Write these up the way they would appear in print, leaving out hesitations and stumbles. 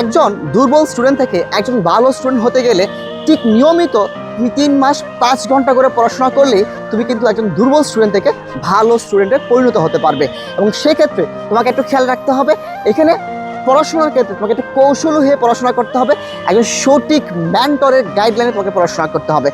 একজন দুর্বল স্টুডেন্ট থেকে একজন ভালো স্টুডেন্ট হতে গেলে ঠিক নিয়মিত তুমি 3 মাস 5 ঘন্টা করে পড়াশোনা করলেই তুমি কিন্তু একজন দুর্বল স্টুডেন্ট থেকে ভালো স্টুডেন্টে পরিণত হতে পারবে। এবং সেক্ষেত্রে তোমাকে একটু খেয়াল রাখতে হবে, এখানে পড়াশোনার ক্ষেত্রে তোমাকে একটু কৌশল হয়ে পড়াশোনা করতে হবে, একজন সঠিক মেন্টরের গাইডলাইনে তোমাকে পড়াশোনা করতে হবে।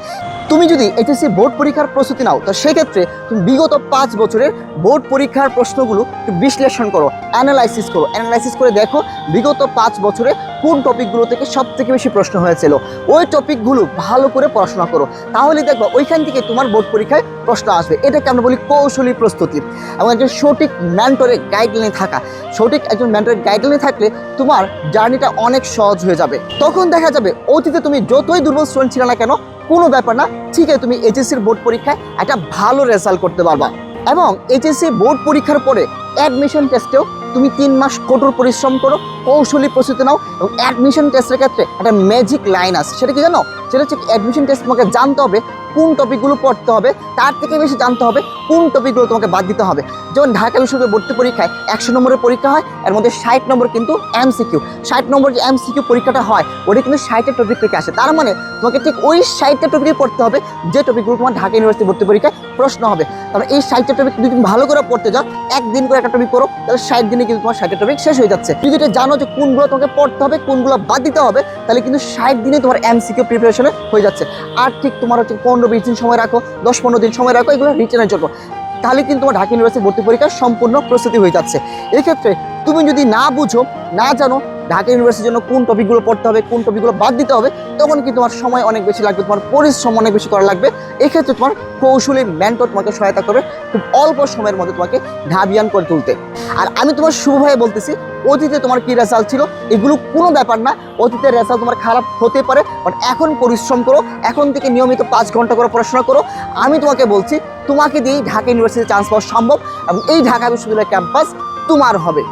তুমি যদি এইচএসসি বোর্ড পরীক্ষার প্রস্তুতি নাও, তো সেক্ষেত্রে তুমি বিগত 5 বছরের বোর্ড পরীক্ষার প্রশ্নগুলো একটু বিশ্লেষণ করো, অ্যানালাইসিস করে দেখো বিগত 5 বছরে কোন টপিকগুলো থেকে সবথেকে বেশি প্রশ্ন হয়েছিল। ওই টপিকগুলো ভালো করে পড়াশোনা করো, তাহলে দেখবা ওইখান থেকে তোমার বোর্ড পরীক্ষায় প্রশ্ন আসবে। এটাকে আমরা বলি কৌশলী প্রস্তুতি। এবং একজন সঠিক মেন্টরের গাইডলাইনে থাকা, সঠিক একজন মেন্টরের গাইডলাইনে থাকলে তোমার জার্নিটা অনেক সহজ হয়ে যাবে। তখন দেখা যাবে অতীতে তুমি যতই দুর্বল স্টুডেন্ট ছিল না কেন, কোনো ব্যাপার না, ঠিক আছে, তুমি এইচএসসির বোর্ড পরীক্ষায় একটা ভালো রেজাল্ট করতে পারবা। এবং এইচএসসি বোর্ড পরীক্ষার পরে অ্যাডমিশন টেস্টেও তুমি 3 মাস কঠোর পরিশ্রম করো, কৌশলী প্রস্তুতি নাও। এবং অ্যাডমিশন টেস্টের ক্ষেত্রে একটা ম্যাজিক লাইন আছে, সেটা কি জানো? সেটা হচ্ছে অ্যাডমিশন টেস্ট তোমাকে জানতে হবে কোন টপিকগুলো পড়তে হবে, তার থেকে বেশি জানতে হবে কোন টপিকগুলো তোমাকে বাদ দিতে হবে। যেমন ঢাকা বিশ্ববিদ্যালয় ভর্তি পরীক্ষায় 100 নম্বরের পরীক্ষা হয়, এর মধ্যে 60 নম্বর কিন্তু এমসিকিউ। 60 নম্বর যে এমসিকিউ পরীক্ষাটা হয় ওটা কিন্তু 60টা টপিক থেকে আসে। তার মানে তোমাকে ঠিক ওই 60টা টপিকই পড়তে হবে যে টপিকগুলো তোমার ঢাকা ইউনিভার্সিটি ভর্তি পরীক্ষায় প্রশ্ন হবে। তারপরে এই 60টা টপিক যদি তুমি ভালো করে পড়তে যাও, একদিন করে একটা টপিক পড়ো, তাহলে 60 দিনে কিন্তু তোমার 60টা টপিক শেষ হয়ে যাচ্ছে। যদি এটা জানো যে কোনগুলো তোমাকে পড়তে হবে, কোনগুলো বাদ দিতে হবে, তাহলে কিন্তু 60 দিনে তোমার এমসিকিউ প্রিপারেশনে হয়ে যাচ্ছে। আর ঠিক তোমার হচ্ছে 15-20 দিন সময় রাখো, 10-15 দিন সময় রাখো এগুলো রিটেনের জন্য, তাহলে কিন্তু তোমার ঢাকা ইউনিভার্সিটি ভর্তি পরীক্ষার সম্পূর্ণ প্রস্তুতি হয়ে যাচ্ছে। এক্ষেত্রে তুমি যদি না বুঝো, না জানো ঢাকা ইউনিভার্সিটির জন্য কোন টপিকগুলো পড়তে হবে, কোন টপিকগুলো বাদ দিতে হবে, তখন কিন্তু তোমার সময় অনেক বেশি লাগবে, তোমার পরিশ্রম অনেক বেশি করা লাগবে। এক্ষেত্রে তোমার কৌশলী মেন্টর তোমাকে সহায়তা করবে খুব অল্প সময়ের মধ্যে তোমাকে ঢাবিয়ান করে তুলতে। আর আমি তোমার শুভভাবে বলতেছি, অতীতে তোমার কী রেজাল্ট ছিল এগুলো কোনো ব্যাপার না, অতীতের রেজাল্ট তোমার খারাপ হতে পারে, বাট এখন পরিশ্রম করো, এখন থেকে নিয়মিত 5 ঘন্টা করে পড়াশোনা করো। আমি তোমাকে বলছি তোমাকে দিয়েই ঢাকা ইউনিভার্সিটিতে চান্স পাওয়া সম্ভব, এবং এই ঢাকা বিশ্ববিদ্যালয় ক্যাম্পাস তোমার হবে।